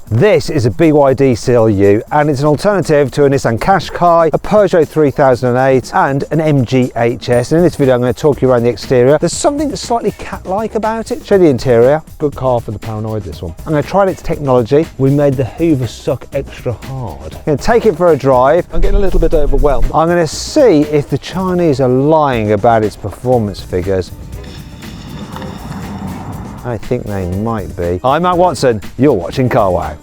This is a BYD CLU and it's an alternative to a Nissan Qashqai, a Peugeot 3008 and an MG HS. And in this video I'm going to talk you around the exterior. There's something that's slightly cat-like about it. Show the interior. Good car for the paranoid, this one. I'm going to try its technology. We made the Hoover suck extra hard. I'm going to take it for a drive. I'm getting a little bit overwhelmed. I'm going to see if the Chinese are lying about its performance figures. I think they might be. I'm Matt Watson, you're watching CarWow.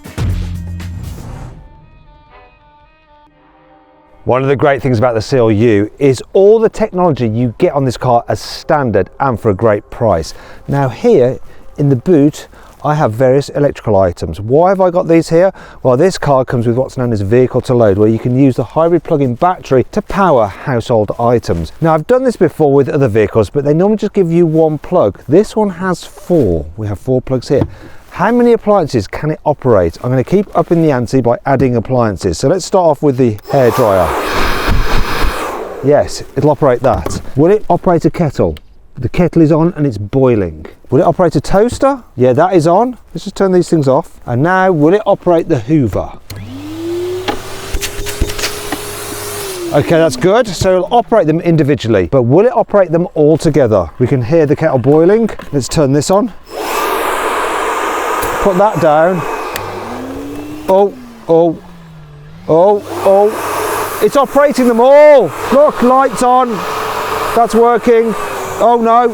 One of the great things about the CLU is all the technology you get on this car as standard and for a great price. Now here in the boot, I have various electrical items. Why have I got these here? Well, this car comes with what's known as vehicle to load, where you can use the hybrid plug-in battery to power household items. Now, I've done this before with other vehicles, but they normally just give you one plug. This one has four. We have four plugs here. How many appliances can it operate? I'm going to keep upping the ante by adding appliances. So let's start off with the hairdryer. Yes, it'll operate that. Will it operate a kettle? The kettle is on and it's boiling. Will it operate a toaster? Yeah, that is on. Let's just turn these things off. And now, will it operate the Hoover? Okay, that's good. So it'll operate them individually, but will it operate them all together? We can hear the kettle boiling. Let's turn this on. Put that down. Oh. It's operating them all. Look, lights on. That's working. Oh no.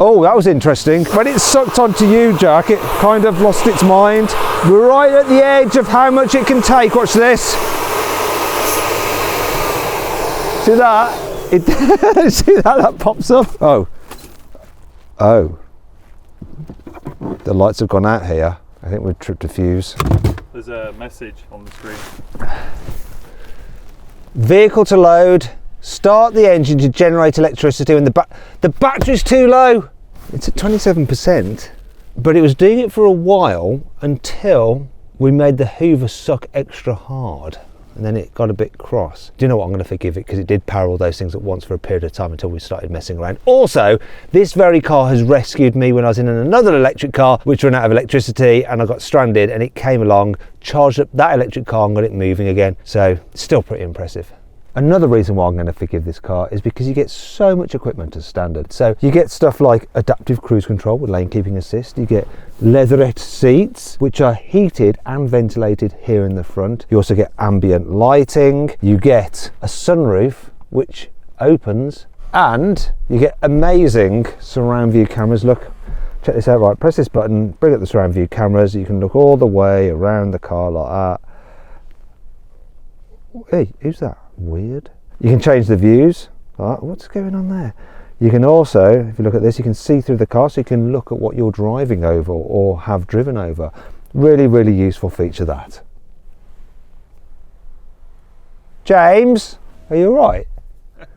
Oh, that was interesting. When it sucked onto you, Jack, it kind of lost its mind. We're right at the edge of how much it can take. Watch this. See that? See that pops up? Oh. The lights have gone out here. I think we've tripped a fuse. There's a message on the screen. Vehicle to load. Start the engine to generate electricity when the battery's too low. It's at 27%, but it was doing it for a while until we made the Hoover suck extra hard, and then it got a bit cross. Do you know what? I'm going to forgive it because it did power all those things at once for a period of time until we started messing around. Also, this very car has rescued me when I was in another electric car which ran out of electricity and I got stranded, and it came along, charged up that electric car and got it moving again. So still pretty impressive. Another reason why I'm going to forgive this car is because you get so much equipment as standard. So you get stuff like adaptive cruise control with lane keeping assist. You get leatherette seats, which are heated and ventilated here in the front. You also get ambient lighting. You get a sunroof, which opens, and you get amazing surround view cameras. Look, check this out, right? Press this button, bring up the surround view cameras. You can look all the way around the car like that. Hey, who's that? Weird. You can change the views. What's going on there? You can also, if you look at this, you can see through the car, so you can look at what you're driving over or have driven over. Really, really useful feature, that. James, are you all right?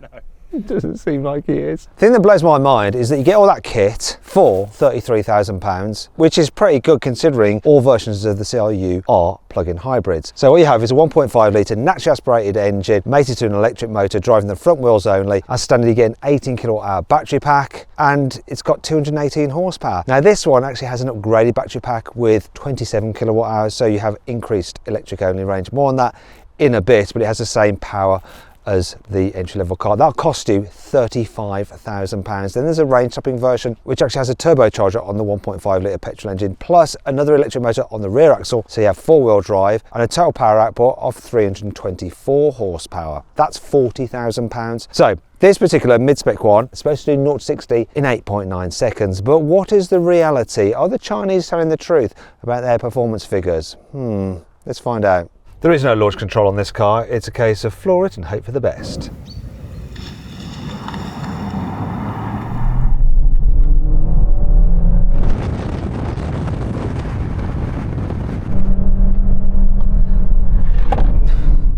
No. It doesn't seem like he is. The thing that blows my mind is that you get all that kit for £33,000, which is pretty good considering all versions of the CLU are plug-in hybrids. So what you have is a 1.5 litre naturally aspirated engine mated to an electric motor driving the front wheels only. As standard, you get an 18 kilowatt hour battery pack and it's got 218 horsepower. Now this one actually has an upgraded battery pack with 27 kilowatt hours, so you have increased electric only range. More on that in a bit, but it has the same power as the entry-level car. That'll cost you £35,000. Then there's a range-topping version which actually has a turbocharger on the 1.5 litre petrol engine plus another electric motor on the rear axle, so you have four-wheel drive and a total power output of 324 horsepower. That's £40,000. So this particular mid-spec one is supposed to do 0 to 60 in 8.9 seconds, but what is the reality? Are the Chinese telling the truth about their performance figures? Let's find out. There is no launch control on this car. It's a case of floor it and hope for the best.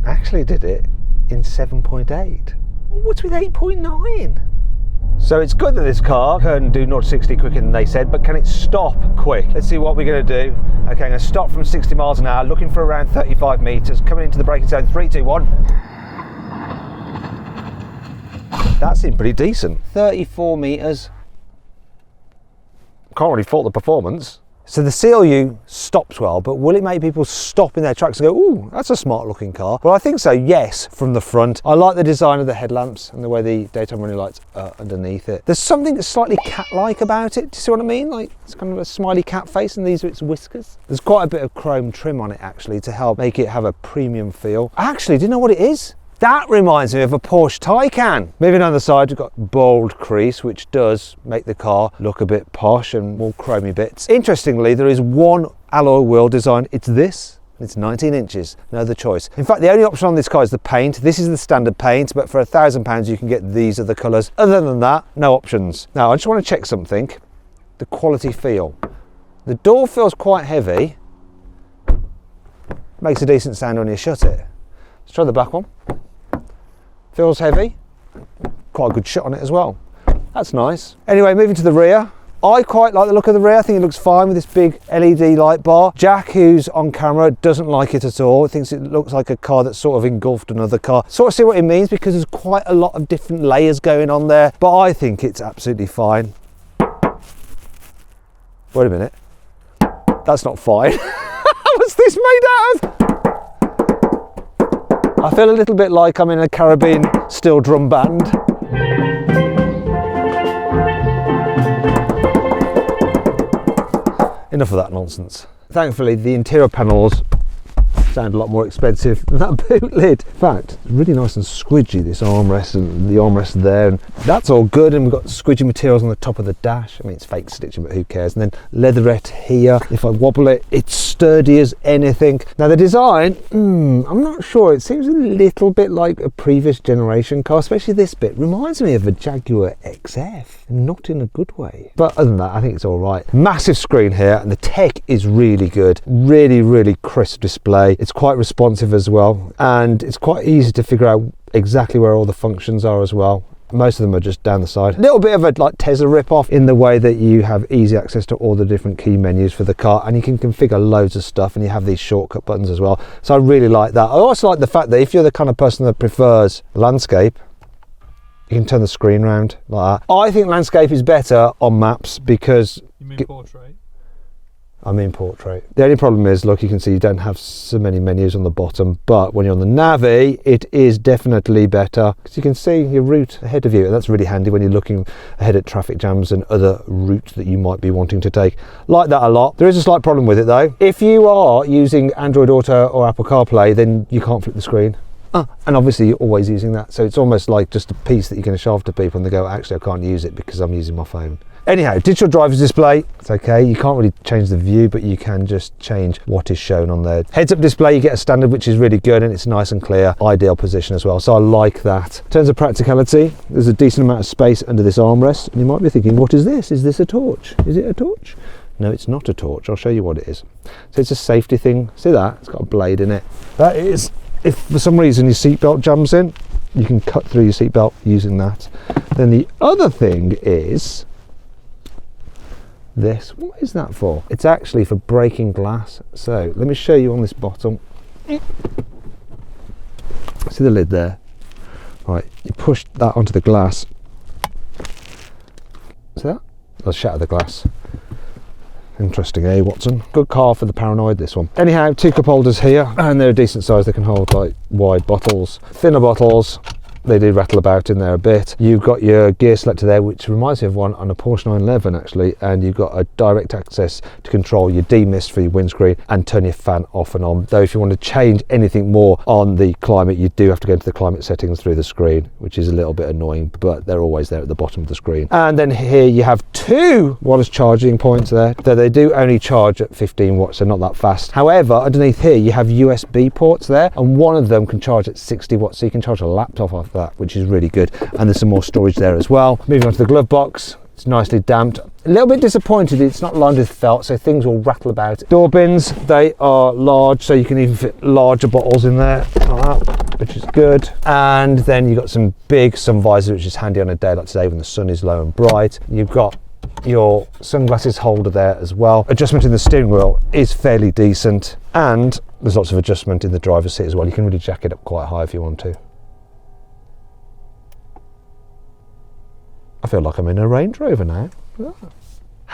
Actually did it in 7.8. What's with 8.9? So it's good that this car can do 0 to 60 quicker than they said, but can it stop quick? Let's see what we're going to do. Okay, I'm going to stop from 60 miles an hour, looking for around 35 metres, coming into the braking zone, 3, 2, 1. That seemed pretty decent. 34 metres. Can't really fault the performance. So the CLU stops well, but will it make people stop in their tracks and go, ooh, that's a smart looking car? Well, I think so, yes, from the front. I like the design of the headlamps and the way the daytime running lights are underneath it. There's something that's slightly cat-like about it. Do you see what I mean? Like, it's kind of a smiley cat face and these are its whiskers. There's quite a bit of chrome trim on it, actually, to help make it have a premium feel. Actually, do you know what it is? That reminds me of a Porsche Taycan. Moving on the side, we've got bold crease, which does make the car look a bit posh and more chromy bits. Interestingly, there is one alloy wheel design. It's this. It's 19 inches, no other choice. In fact, the only option on this car is the paint. This is the standard paint, but for £1,000 you can get these other colours. Other than that, no options. Now, I just want to check something. The quality feel. The door feels quite heavy. Makes a decent sound when you shut it. Let's try the back one. Feels heavy. Quite a good shot on it as well. That's nice. Anyway, moving to the rear. I quite like the look of the rear. I think it looks fine with this big LED light bar. Jack, who's on camera, doesn't like it at all. Thinks it looks like a car that's sort of engulfed another car. Sort of see what it means because there's quite a lot of different layers going on there, but I think it's absolutely fine. Wait a minute. That's not fine. What's this made out of? I feel a little bit like I'm in a Caribbean steel drum band. Enough of that nonsense. Thankfully, the interior panels sound a lot more expensive than that boot lid. In fact, it's really nice and squidgy, this armrest and the armrest there, and that's all good. And we've got squidgy materials on the top of the dash. I mean, it's fake stitching, but who cares? And then leatherette here. If I wobble it, it's sturdy as anything. Now the design, I'm not sure. It seems a little bit like a previous generation car, especially this bit. Reminds me of a Jaguar XF, not in a good way. But other than that, I think it's all right. Massive screen here, and the tech is really good. Really, really crisp display. It's quite responsive as well, and it's quite easy to figure out exactly where all the functions are as well. Most of them are just down the side. A little bit of a like Tesla rip-off in the way that you have easy access to all the different key menus for the car, and you can configure loads of stuff, and you have these shortcut buttons as well. So I really like that. I also like the fact that if you're the kind of person that prefers landscape, you can turn the screen around like that. I think landscape is better on maps because... You mean portrait? I mean portrait. The only problem is, look, you can see you don't have so many menus on the bottom, but when you're on the Navi, it is definitely better because you can see your route ahead of you. And that's really handy when you're looking ahead at traffic jams and other routes that you might be wanting to take. Like that a lot. There is a slight problem with it though. If you are using Android Auto or Apple CarPlay, then you can't flip the screen. And obviously you're always using that. So it's almost like just a piece that you're going to shove to people and they go, actually, I can't use it because I'm using my phone. Anyhow, digital driver's display, it's okay. You can't really change the view, but you can just change what is shown on there. Heads-up display, you get a standard, which is really good, and it's nice and clear, ideal position as well. So I like that. In terms of practicality, there's a decent amount of space under this armrest, and you might be thinking, what is this? Is this a torch? Is it a torch? No, it's not a torch. I'll show you what it is. So it's a safety thing. See that? It's got a blade in it. That is, if for some reason your seatbelt jams in, you can cut through your seatbelt using that. Then the other thing is this. What is that for? It's actually for breaking glass. So let me show you on this bottom. See the lid there? Right, you push that onto the glass. See that? I'll shatter the glass. Interesting, eh, Watson? Good car for the paranoid, this one. Anyhow, 2 cup holders here, and they're a decent size. They can hold like wide bottles, thinner bottles. They do rattle about in there a bit. You've got your gear selector there, which reminds me of one on a Porsche 911 actually, and you've got a direct access to control your demist for your windscreen and turn your fan off and on. Though if you want to change anything more on the climate, you do have to go into the climate settings through the screen, which is a little bit annoying, but they're always there at the bottom of the screen. And then here you have 2 wireless charging points there, though they do only charge at 15 watts, so not that fast. However, underneath here you have USB ports there, and one of them can charge at 60 watts, so you can charge a laptop off that, which is really good. And there's some more storage there as well. Moving on to the glove box, it's nicely damped. A little bit disappointed it's not lined with felt, so things will rattle about. Door bins, they are large, so you can even fit larger bottles in there like that, which is good. And then you've got some big sun visors, which is handy on a day like today when the sun is low and bright. You've got your sunglasses holder there as well. Adjustment in the steering wheel is fairly decent, and there's lots of adjustment in the driver's seat as well. You can really jack it up quite high if you want to. I feel like I'm in a Range Rover now.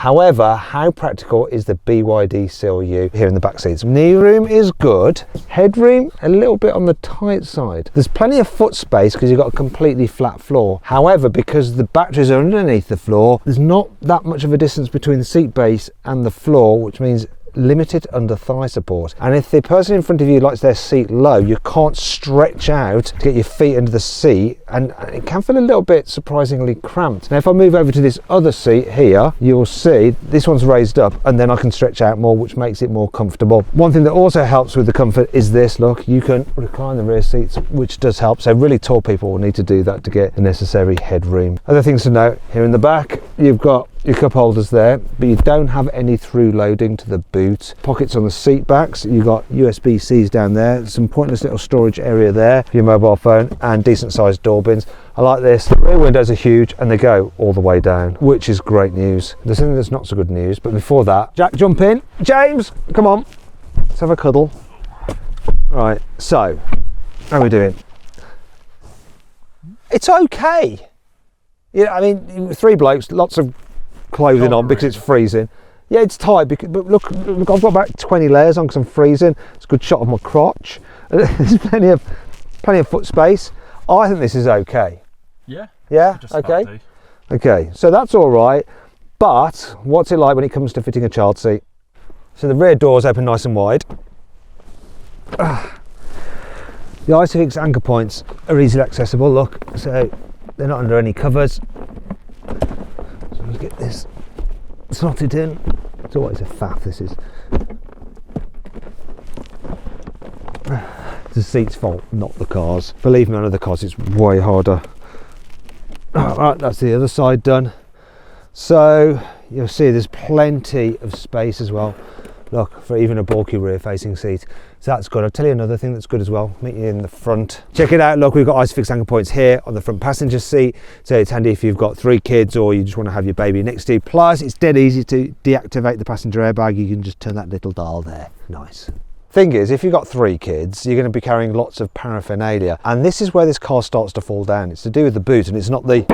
However, how practical is the BYD CLU here in the back seats? Knee room is good. Headroom, a little bit on the tight side. There's plenty of foot space because you've got a completely flat floor. However, because the batteries are underneath the floor, there's not that much of a distance between the seat base and the floor, which means limited under thigh support. And if the person in front of you likes their seat low, you can't stretch out to get your feet into the seat, and it can feel a little bit surprisingly cramped. Now if I move over to this other seat here, you'll see this one's raised up and then I can stretch out more, which makes it more comfortable. One thing that also helps with the comfort is this, look, you can recline the rear seats, which does help. So really tall people will need to do that to get the necessary headroom. Other things to note, here in the back you've got your cup holders there, but you don't have any through loading to the boot. Pockets on the seat backs, you've got USB-Cs down there, some pointless little storage area there for your mobile phone, and decent sized door bins. I like this. The rear windows are huge and they go all the way down, which is great news. There's something that's not so good news, but before that, Jack, jump in. James, come on, let's have a cuddle. Right, so how are we doing? It's okay. Yeah, I mean, 3 blokes, lots of clothing on because it's freezing. Yeah, it's tight, because, but look, I've got about 20 layers on because I'm freezing. It's a good shot of my crotch. There's plenty of foot space. I think this is okay. Yeah. Yeah. Okay. Okay. So that's all right. But what's it like when it comes to fitting a child seat? So the rear doors open nice and wide. The ISOFIX anchor points are easily accessible. Look, so they're not under any covers. So let's get this slotted in. It's always a faff, this is. It's the seat's fault, not the car's. Believe me, on other cars it's way harder. Right, that's the other side done. So you'll see there's plenty of space as well. Look, for even a bulky rear facing seat. So that's good. I'll tell you another thing that's good as well. Meet you in the front. Check it out. Look, we've got ISOFIX anchor points here on the front passenger seat. So it's handy if you've got 3 kids or you just want to have your baby next to you. Plus, it's dead easy to deactivate the passenger airbag. You can just turn that little dial there. Nice. Thing is, if you've got 3 kids, you're going to be carrying lots of paraphernalia. And this is where this car starts to fall down. It's to do with the boot, and it's not the...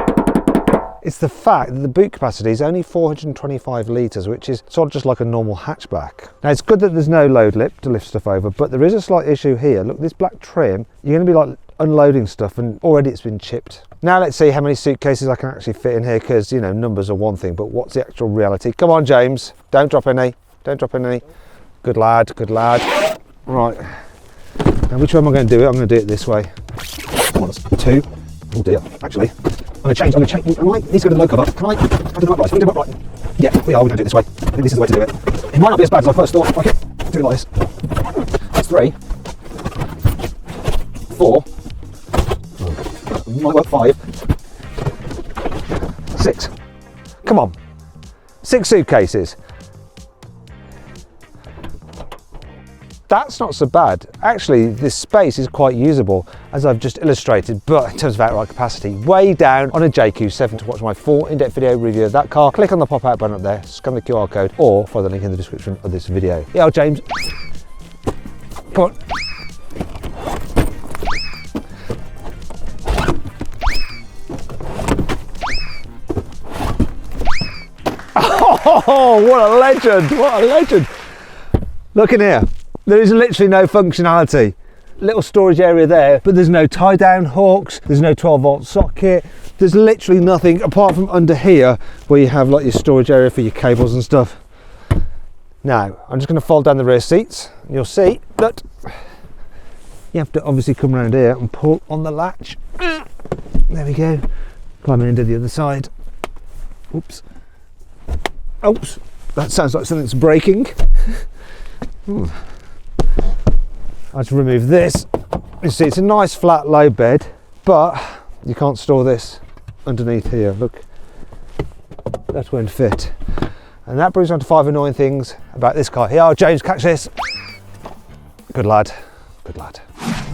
It's the fact that the boot capacity is only 425 litres, which is sort of just like a normal hatchback. Now it's good that there's no load lip to lift stuff over, but there is a slight issue here. Look, this black trim, you're going to be like unloading stuff and already it's been chipped. Now let's see how many suitcases I can actually fit in here, because, you know, numbers are one thing, but what's the actual reality? Come on, James, don't drop any, don't drop any. Good lad, good lad. Right, now which way am I going to do it? I'm going to do it this way. Oh, that's 2. Oh dear, actually. I'm going to change, I might need to go to the low cover. Can I do it right? Can we do it right? Yeah, we are, we're going to do it this way. I think this is the way to do it. It might not be as bad as I first thought. Okay, do it like this. That's 3. 4. Might work 5. 6. Come on. 6 suitcases. That's not so bad. Actually, this space is quite usable, as I've just illustrated, but in terms of outright capacity, way down on a JQ7. To watch my full in-depth video review of that car, click on the pop-out button up there, scan the QR code, or follow the link in the description of this video. Yeah, James. Come on. Oh, what a legend, what a legend. Look in here. There is literally no functionality. Little storage area there, but there's no tie down hooks, there's no 12-volt socket, there's literally nothing apart from under here where you have like your storage area for your cables and stuff. Now, I'm just going to fold down the rear seats, and you'll see that you have to obviously come around here and pull on the latch. There we go. Climbing into the other side. Oops. Oops. That sounds like something's breaking. I have to remove this. You see, it's a nice flat low bed, but you can't store this underneath here. Look, that won't fit. And that brings on to 5 annoying things about this car. Here, James, catch this. Good lad, good lad.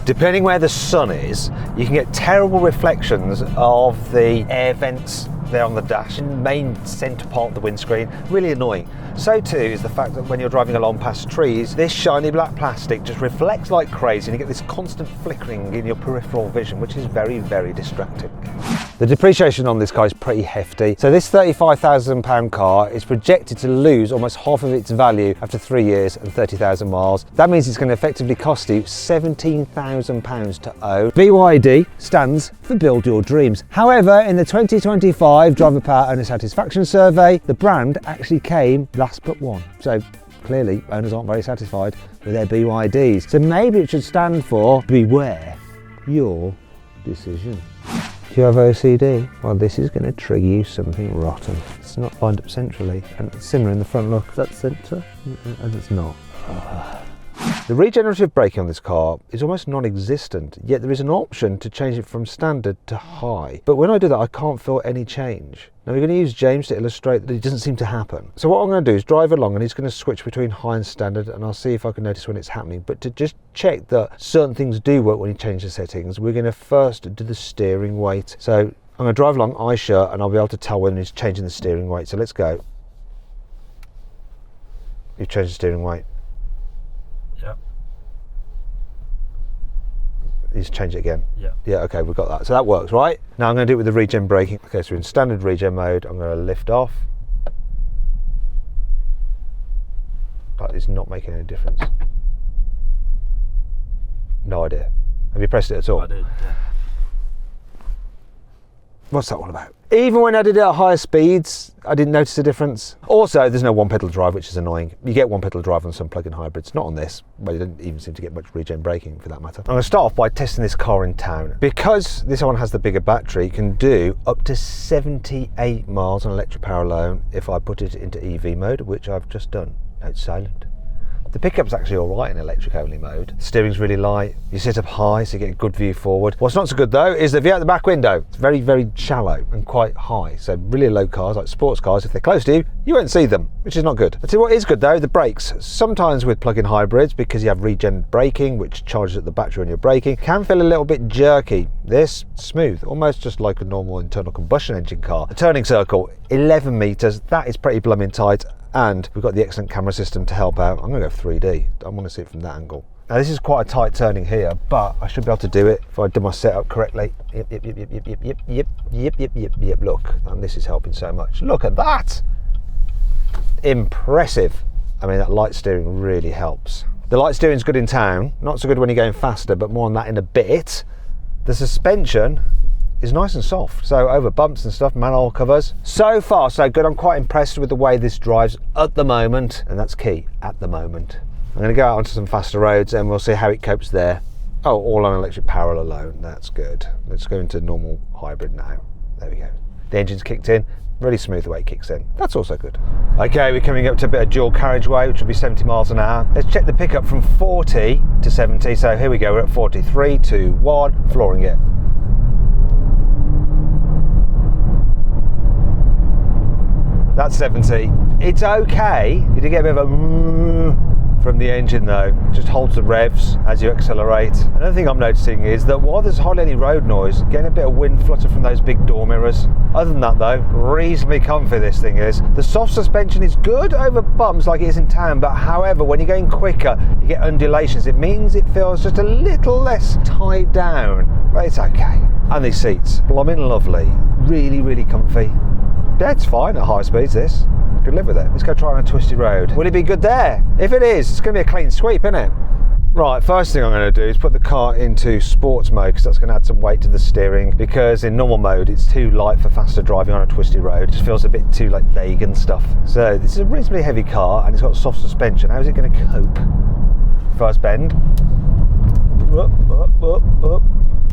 Depending where the sun is, you can get terrible reflections of the air vents there on the dash and main centre part of the windscreen. Really annoying. So too is the fact that when you're driving along past trees, this shiny black plastic just reflects like crazy and you get this constant flickering in your peripheral vision, which is very, very distracting. The depreciation on this car is pretty hefty. So this £35,000 car is projected to lose almost half of its value after 3 years and 30,000 miles. That means it's going to effectively cost you £17,000 to own. BYD stands for Build Your Dreams. However, in the 2025 Driver Power Owner Satisfaction Survey, the brand actually came last but one. So clearly owners aren't very satisfied with their BYDs. So maybe it should stand for Beware Your Decision. Do you have OCD? Well, this is going to trigger you something rotten. It's not lined up centrally, and it's similar in the front. Look, that's centre, and it's not. The regenerative braking on this car is almost non-existent, yet there is an option to change it from standard to high. But when I do that, I can't feel any change. Now we're going to use James to illustrate that it doesn't seem to happen. So what I'm going to do is drive along, and he's going to switch between high and standard, and I'll see if I can notice when it's happening. But to just check that certain things do work when you change the settings, we're going to first do the steering weight. So I'm going to drive along, eye shut, and I'll be able to tell when he's changing the steering weight. So let's go. You've changed the steering weight. Yeah. He's changed it again. Yeah. Yeah, okay, we've got that. So that works, right? Now I'm going to do it with the regen braking. Okay, so we're in standard regen mode. I'm going to lift off. That is not making any difference. No idea. Have you pressed it at all? I did, yeah. What's that all about? Even when I did it at higher speeds, I didn't notice a difference. Also, there's no one pedal drive, which is annoying. You get one pedal drive on some plug-in hybrids, not on this. Well, you don't even seem to get much regen braking for that matter. I'm going to start off by testing this car in town. Because this one has the bigger battery, it can do up to 78 miles on electric power alone if I put it into EV mode, which I've just done. Now it's silent. The pickup's actually all right in electric only mode. The steering's really light. You sit up high so you get a good view forward. What's not so good though is the view out the back window. It's very, very shallow and quite high. So really low cars, like sports cars, if they're close to you, you won't see them, which is not good. I'll tell you what is good though, the brakes. Sometimes with plug-in hybrids, because you have regen braking, which charges up the battery when you're braking, can feel a little bit jerky. This, smooth, almost just like a normal internal combustion engine car. The turning circle, 11 meters, that is pretty blooming tight. And we've got the excellent camera system to help out. I'm going to go 3D. I want to see it from that angle. Now this is quite a tight turning here, but I should be able to do it if I do my setup correctly. Yep, yep, yep, yep, yep, yep, yep, yep, yep, yep, yep, yep. Look, and this is helping so much. Look at that! Impressive. I mean, that light steering really helps. The light steering's good in town, not so good when you're going faster, but more on that in a bit. The suspension is nice and soft, so over bumps and stuff, manhole covers. So far so good. I'm quite impressed with the way this drives at the moment, and that's key, at the moment. I'm going to go out onto some faster roads and we'll see how it copes there. Oh, all on electric power alone, that's good. Let's go into normal hybrid now. There we go. The engine's kicked in, really smooth the way it kicks in. That's also good. Okay, we're coming up to a bit of dual carriageway, which will be 70 miles an hour. Let's check the pickup from 40 to 70. So here we go, we're at 40, 3, 2, 1, flooring it. That's 70. It's okay. You do get a bit of a from the engine though. It just holds the revs as you accelerate. Another thing I'm noticing is that while there's hardly any road noise, getting a bit of wind flutter from those big door mirrors. Other than that though, reasonably comfy this thing is. The soft suspension is good over bumps like it is in town, but however, when you're going quicker, you get undulations. It means it feels just a little less tied down, but it's okay. And these seats, blooming lovely. Really, really comfy. Yeah, it's fine at high speeds, this. I could live with it. Let's go try it on a twisty road. Will it be good there? If it is, it's going to be a clean sweep, isn't it? Right, first thing I'm going to do is put the car into sports mode, because that's going to add some weight to the steering, because in normal mode it's too light for faster driving on a twisty road. It just feels a bit too like vague and stuff. So this is a reasonably heavy car and it's got soft suspension. How is it going to cope? First bend. Up, up, up, up.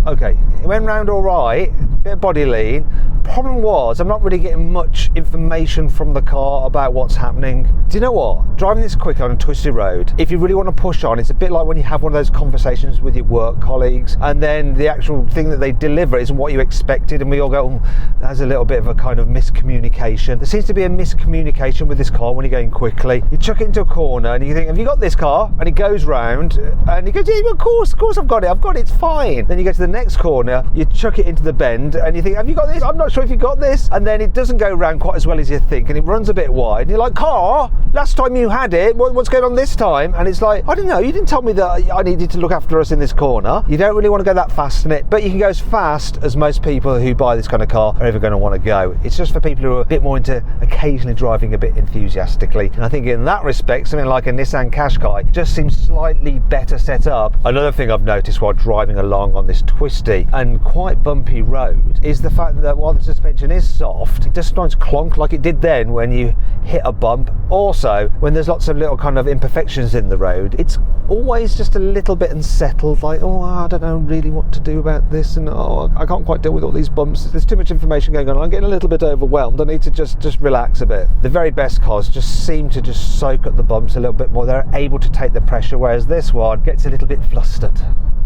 Okay, it went round all right, bit of body lean. Problem was, I'm not really getting much information from the car about what's happening. Do you know what? Driving this quick on a twisty road, if you really want to push on, it's a bit like when you have one of those conversations with your work colleagues and then the actual thing that they deliver isn't what you expected, and we all go, oh, that's a little bit of a kind of miscommunication. There seems to be a miscommunication with this car when you're going quickly. You chuck it into a corner and you think, have you got this car? And it goes round and he goes, yeah, of course I've got it, it's fine. Then you go to the next corner, you chuck it into the bend and you think, have you got this? I'm not sure sure if you got this. And then it doesn't go round quite as well as you think, and it runs a bit wide. And you're like, car, last time you had it, what's going on this time? And it's like, I don't know, you didn't tell me that I needed to look after us in this corner. You don't really want to go that fast in it, but you can go as fast as most people who buy this kind of car are ever going to want to go. It's just for people who are a bit more into occasionally driving a bit enthusiastically. And I think in that respect, something like a Nissan Qashqai just seems slightly better set up. Another thing I've noticed while driving along on this twisty and quite bumpy road is the fact that while the suspension is soft, it just sometimes clonk like it did then when you hit a bump. Also, when there's lots of little kind of imperfections in the road, it's always just a little bit unsettled, like, oh, I don't know really what to do about this, and oh, I can't quite deal with all these bumps. There's too much information going on. I'm getting a little bit overwhelmed. I need to just relax a bit. The very best cars just seem to just soak up the bumps a little bit more. They're able to take the pressure, whereas this one gets a little bit flustered.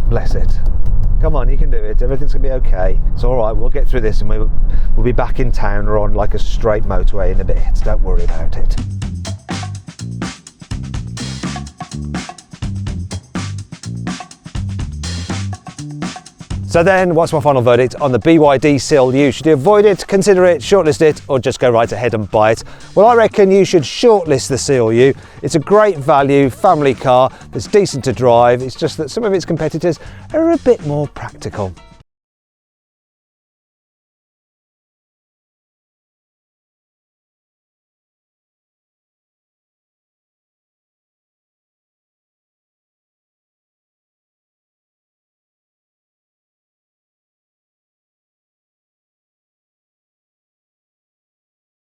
Bless it. Come on, you can do it. Everything's gonna be okay. It's all right. We'll get through this, and we'll be back in town or on like a straight motorway in a bit. Don't worry about it. So then, what's my final verdict on the BYD CLU? Should you avoid it, consider it, shortlist it, or just go right ahead and buy it? Well, I reckon you should shortlist the CLU. It's a great value family car that's decent to drive. It's just that some of its competitors are a bit more practical.